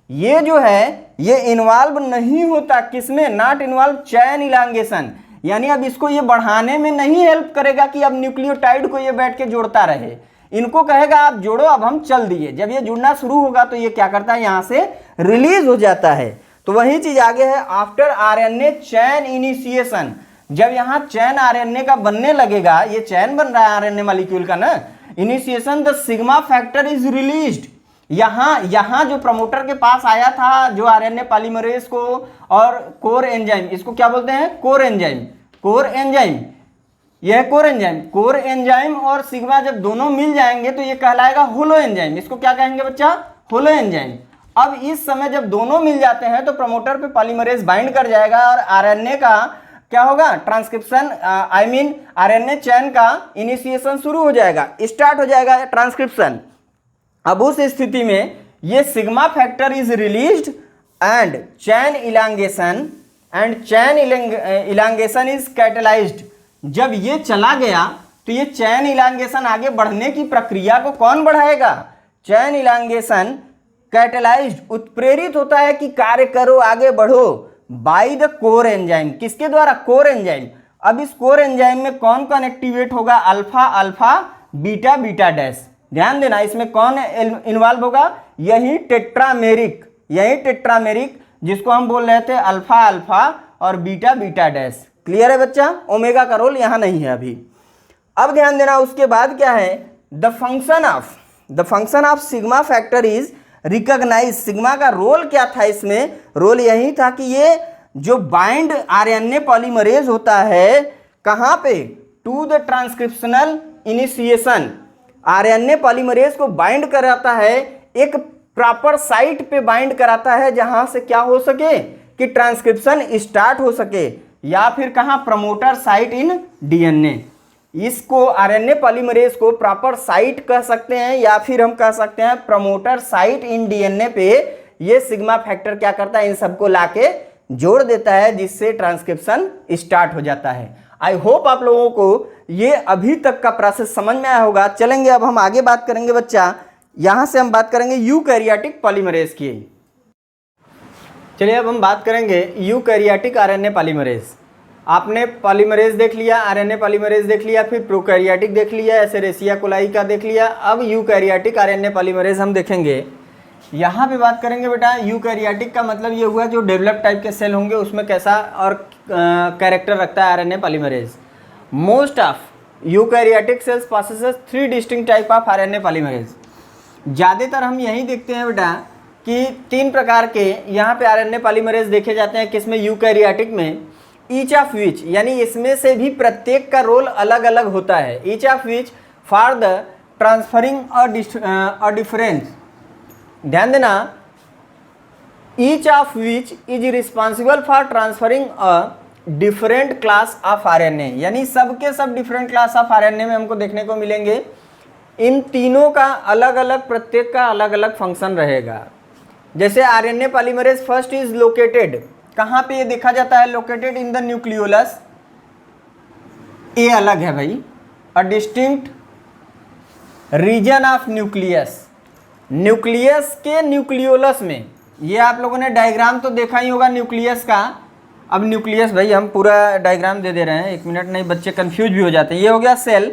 ये जो है ये इन्वॉल्व नहीं होता, किसमें, नॉट इन्वॉल्व चैन इलांगेशन, यानी अब इसको ये बढ़ाने में नहीं हेल्प करेगा कि अब न्यूक्लियोटाइड को ये बैठ के जोड़ता रहे। इनको कहेगा आप जोड़ो, अब हम चल दिए। जब ये जुड़ना शुरू होगा तो ये क्या करता है, यहाँ से रिलीज हो जाता है। तो वही चीज आगे है, आफ्टर आरएनए चैन इनिशिएशन। जब यहाँ चैन आरएनए का बनने लगेगा, ये चैन बन रहा है आरएनए मॉलिक्यूल का ना, initiation the sigma factor is released. यहाँ जो प्रमोटर के पास आया था, जो आरएनए पॉलीमरेज को और कोर एंजाइम, इसको क्या बोलते हैं, कोर एंजाइम, कोर एंजाइम, यह कोर एंजाइम, कोर एंजाइम और सिग्मा जब दोनों मिल जाएंगे तो ये कहलाएगा होलो एंजाइम। इसको क्या कहेंगे बच्चा, होलो एंजाइम। अब इस समय जब दोनों मिल जाते हैं तो प्रमोटर पे पॉलीमरेज बाइंड कर जाएगा और आरएनए का क्या होगा, ट्रांसक्रिप्शन, आई मीन आरएनए चैन का इनिशिएशन शुरू हो जाएगा, स्टार्ट हो जाएगा ट्रांसक्रिप्शन। अब उस स्थिति में ये sigma factor is released and chain elongation is catalysed. जब ये चला गया तो ये चैन इलांगेशन, आगे बढ़ने की प्रक्रिया को कौन बढ़ाएगा, चैन इलांगेशन कैटलाइज्ड, उत्प्रेरित होता है कि कार्य करो, आगे बढ़ो, बाय द कोर एंजाइम। किसके द्वारा, कोर एंजाइम। अब इस कोर एंजाइम में कौन कौन एक्टिवेट होगा, alpha alpha beta beta dash. ध्यान देना, इसमें कौन इन्वॉल्व होगा, यही टेट्रामेरिक जिसको हम बोल रहे थे अल्फा अल्फा और बीटा बीटा डैश। क्लियर है बच्चा, ओमेगा का रोल यहां नहीं है अभी। अब ध्यान देना, उसके बाद क्या है, the function of sigma factor is recognise. Sigma का रोल क्या था इसमें, रोल यही था कि ये जो बाइंड आरएनए पॉलीमरेज होता है, कहां पे, to the transcriptional initiation. RNA polymerase को बाइंड कराता है, एक प्रॉपर साइट पे बाइंड कराता है जहां से क्या हो सके कि ट्रांसक्रिप्शन स्टार्ट हो सके, या फिर कहां, प्रमोटर साइट इन डीएनए। इसको आरएनए पॉलीमरेज को प्रॉपर साइट कह सकते हैं, या फिर हम कह सकते हैं प्रमोटर साइट इन डीएनए पे ये सिग्मा फैक्टर क्या करता है, इन सबको लाके जोड़ देता है, जिससे ट्रांसक्रिप्शन स्टार्ट हो जाता है। आई होप आप लोगों को ये अभी तक का प्रोसेस समझ में आया होगा। चलेंगे अब हम आगे बात करेंगे बच्चा, यहां से हम बात करेंगे यूकैरियोटिक पॉलीमरेज की। चलिए अब हम बात करेंगे यूकैरियोटिक आरएनए पॉलीमरेज। आपने पॉलीमरेज देख लिया, आरएनए पॉलीमरेज देख लिया, फिर प्रोकैरियोटिक देख लिया, एसेरेसिया कोलाई का देख लिया। अब यूकैरियोटिक आरएनए पॉलीमरेज हम देखेंगे। यहाँ पे बात करेंगे बेटा, यूकैरियोटिक का मतलब ये हुआ जो डेवलप टाइप के सेल होंगे उसमें कैसा और कैरेक्टर रखता है RNA polymerase. Most of eukaryotic cells processes 3 distinct type of RNA polymerase. ज़्यादातर हम यही देखते हैं बेटा कि 3 प्रकार के यहाँ पे आरएनए पॉलीमरेज देखे जाते हैं, किसमें, यूकैरियोटिक में। ईच ऑफ विच, यानी इसमें से भी प्रत्येक का रोल अलग अलग होता है। Each of which for the transferring और डिफरेंस। ध्यान देना, each of which is responsible for transferring different class of RNA, यानी सबके सब डिफरेंट क्लास ऑफ आरएनए में हमको देखने को मिलेंगे। इन तीनों का अलग अलग, प्रत्येक का अलग अलग फंक्शन रहेगा। जैसे RNA polymerase first is located, कहाँ पे ये देखा जाता है? लोकेटेड इन द न्यूक्लियोलस, ये अलग है भाई, a distinct region of nucleus, nucleus के न्यूक्लियोलस में। ये आप लोगों ने डायग्राम तो देखा ही होगा न्यूक्लियस का। अब न्यूक्लियस भाई हम पूरा डायग्राम दे रहे हैं, 1 मिनट नहीं, बच्चे कंफ्यूज भी हो जाते हैं। ये हो गया सेल,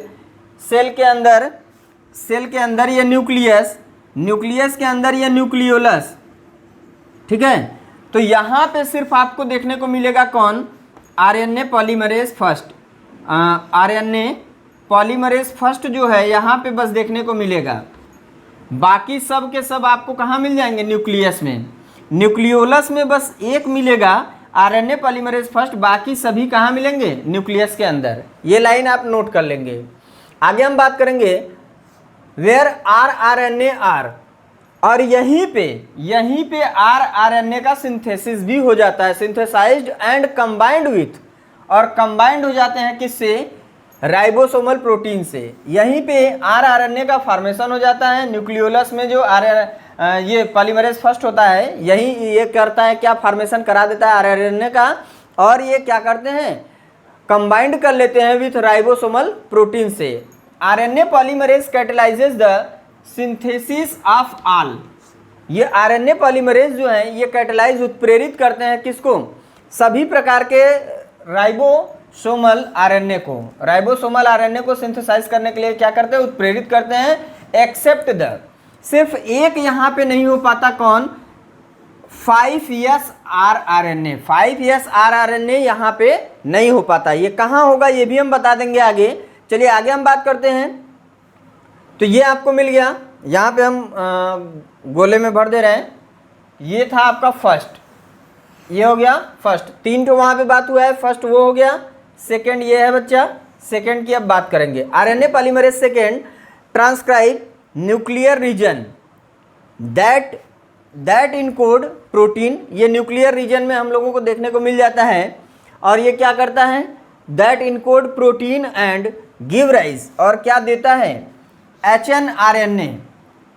सेल के अंदर ये न्यूक्लियस, न्यूक्लियस के अंदर ये न्यूक्लियोलस, ठीक है। तो यहाँ पे सिर्फ आपको देखने को मिलेगा कौन? RNA polymerase first, RNA polymerase first जो है यहाँ पे बस देखने को मिलेगा। बाकी सब के सब आपको कहाँ मिल जाएंगे? न्यूक्लियस में, न्यूक्लियोलस में बस एक मिलेगा आरएनए पॉलीमरेज फर्स्ट, बाकी सभी कहाँ मिलेंगे? न्यूक्लियस के अंदर। ये लाइन आप नोट कर लेंगे। आगे हम बात करेंगे वेयर आरएनए आर, और यहीं पे आरएनए का सिंथेसिस भी हो जाता है, सिंथेसाइज्ड एंड कंबाइंड विथ, और कंबाइंड हो जाते हैं किससे? राइबोसोमल प्रोटीन से। यहीं पे आरएनए का फॉर्मेशन हो जाता है न्यूक्लियोलस में। जो ये पॉलीमरेज फर्स्ट होता है, यही ये करता है क्या? फॉर्मेशन करा देता है आरएनए का, और ये क्या करते हैं? कंबाइंड कर लेते हैं विथ राइबोसोमल प्रोटीन से। RNA polymerase catalyses the synthesis of all, ये आरएनए पॉलीमरेज जो है ये कैटेलाइज, उत्प्रेरित करते हैं किसको? सभी प्रकार के राइबोसोमल आरएनए को। राइबोसोमल आरएनए को सिंथेसाइज करने के लिए क्या करते हैं? उत्प्रेरित करते हैं। एक्सेप्ट द, सिर्फ एक यहाँ पे नहीं हो पाता, कौन? 5s rRNA, 5s rRNA यहाँ पे नहीं हो पाता। ये कहाँ होगा ये भी हम बता देंगे आगे। चलिए आगे हम बात करते हैं। तो ये आपको मिल गया, यहाँ पे हम गोले में भर दे रहे हैं। ये था आपका फर्स्ट, ये हो गया फर्स्ट। 3 तो वहाँ पे बात हुआ है, फर्स्ट वो हो गया। सेकंड ये है बच्चा, सेकंड की अब बात करेंगे। RNA polymerase second transcribe nuclear region that encode protein, ये न्यूक्लियर रीजन में हम लोगों को देखने को मिल जाता है। और ये क्या करता है? That encode protein and give rise, और क्या देता है? HNRNA।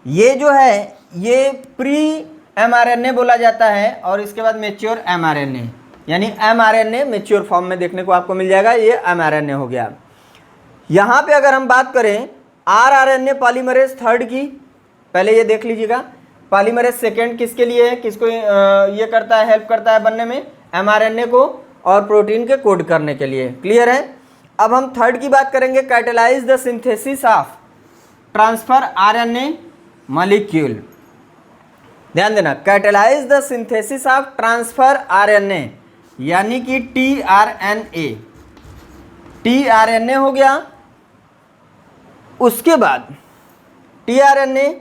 ये जो है ये प्री mRNA बोला जाता है, और इसके बाद मेच्योर mRNA, यानी mRNA मेच्योर फॉर्म में देखने को आपको मिल जाएगा। ये mRNA हो गया। यहाँ पे अगर हम बात करें rRNA पॉलीमरेज थर्ड की, पहले ये देख लीजिएगा। पॉलीमरेज सेकेंड किसके लिए है? किसको ये करता है, हेल्प करता है बनने में? mRNA को और प्रोटीन के कोड करने के लिए। क्लियर है? अब हम थर्ड की बात करेंगे, catalyse the synthesis of transfer RNA molecule. ध्यान देना, catalyse the synthesis of transfer RNA, यानी कि टीआरएनए। टीआरएनए हो गया, उसके बाद टीआरएनए,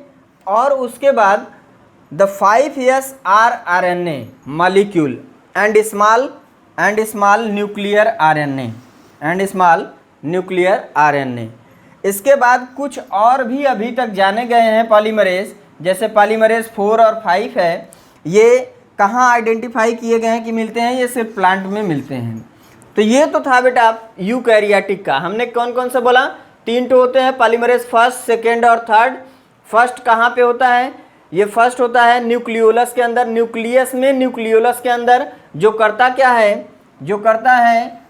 और उसके बाद the 5s rRNA molecule and small nuclear RNA, and small nuclear RNA. इसके बाद कुछ और भी अभी तक जाने गए हैं पॉलीमरेज, जैसे पॉलीमरेज 4 और 5 है। ये कहाँ आइडेंटिफाई किए गए हैं कि मिलते हैं? ये सिर्फ प्लांट में मिलते हैं। तो ये तो था बेटा यूकैरियोटिक का। हमने कौन कौन सा बोला? 3 तो होते हैं पॉलीमरेज, फर्स्ट, सेकेंड और थर्ड। फर्स्ट कहाँ पे होता है? ये फर्स्ट होता है न्यूक्लियोलस के अंदर, न्यूक्लियस में, न्यूक्लियोलस के अंदर। जो करता क्या है? जो करता है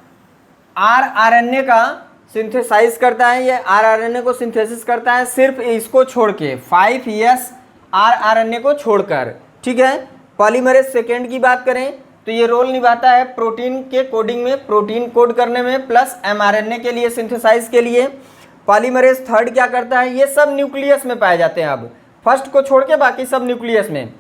rRNA का सिंथेसाइज करता है। ये rRNA को सिंथेसिस करता है सिर्फ इसको छोड़ के, 5s rRNA को छोड़कर। ठीक है। पॉलीमरेज सेकेंड की बात करें तो ये रोल निभाता है प्रोटीन के कोडिंग में, प्रोटीन कोड करने में, प्लस mRNA के लिए, सिंथेसाइज के लिए। पॉलीमरेज थर्ड क्या करता है? ये सब न्यूक्लियस में पाए जाते हैं। अब फर्स्ट को छोड़ के बाकी सब न्यूक्लियस में।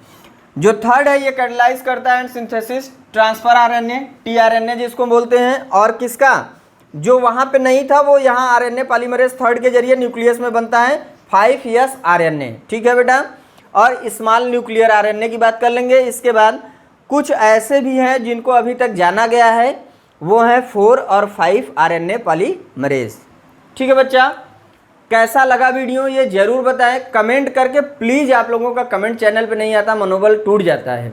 जो थर्ड है ये कैटेलाइज करता है सिंथेसिस ट्रांसफर आरएनए, टीआरएनए जिसको बोलते हैं। और किसका? जो वहाँ पे नहीं था वो यहाँ आरएनए पॉलीमरेज थर्ड के जरिए न्यूक्लियस में बनता है, 5s RNA। ठीक है बेटा। और स्मॉल न्यूक्लियर आरएनए की बात कर लेंगे। इसके बाद कुछ ऐसे भी हैं जिनको अभी तक जाना गया है, वो है 4 और 5 RNA पॉलीमरेज। ठीक है बच्चा, कैसा लगा वीडियो ये ज़रूर बताएं कमेंट करके प्लीज़। आप लोगों का कमेंट चैनल पे नहीं आता, मनोबल टूट जाता है।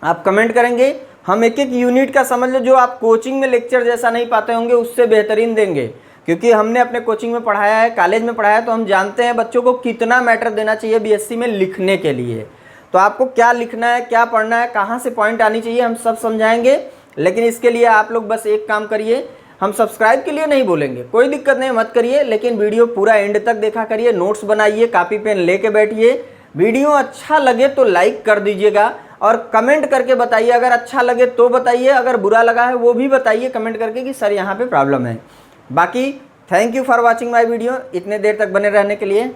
आप कमेंट करेंगे, हम एक एक यूनिट का समझ लो, जो आप कोचिंग में लेक्चर जैसा नहीं पाते होंगे उससे बेहतरीन देंगे, क्योंकि हमने अपने कोचिंग में पढ़ाया है, कॉलेज में पढ़ाया है, तो हम जानते हैं बच्चों को कितना मैटर देना चाहिए बीएससी में लिखने के लिए। तो आपको क्या लिखना है, क्या पढ़ना है, कहाँ से पॉइंट आनी चाहिए, हम सब समझाएंगे। लेकिन इसके लिए आप लोग बस एक काम करिए, हम सब्सक्राइब के लिए नहीं बोलेंगे, कोई दिक्कत नहीं, मत करिए, लेकिन वीडियो पूरा एंड तक देखा करिए, नोट्स बनाइए, कॉपी पेन लेके बैठिए। वीडियो अच्छा लगे तो लाइक कर दीजिएगा और कमेंट करके बताइए, अगर अच्छा लगे तो बताइए, अगर बुरा लगा है वो भी बताइए कमेंट करके कि सर यहाँ पे प्रॉब्लम है। बाकी thank you for watching my video, इतने देर तक बने रहने के लिए।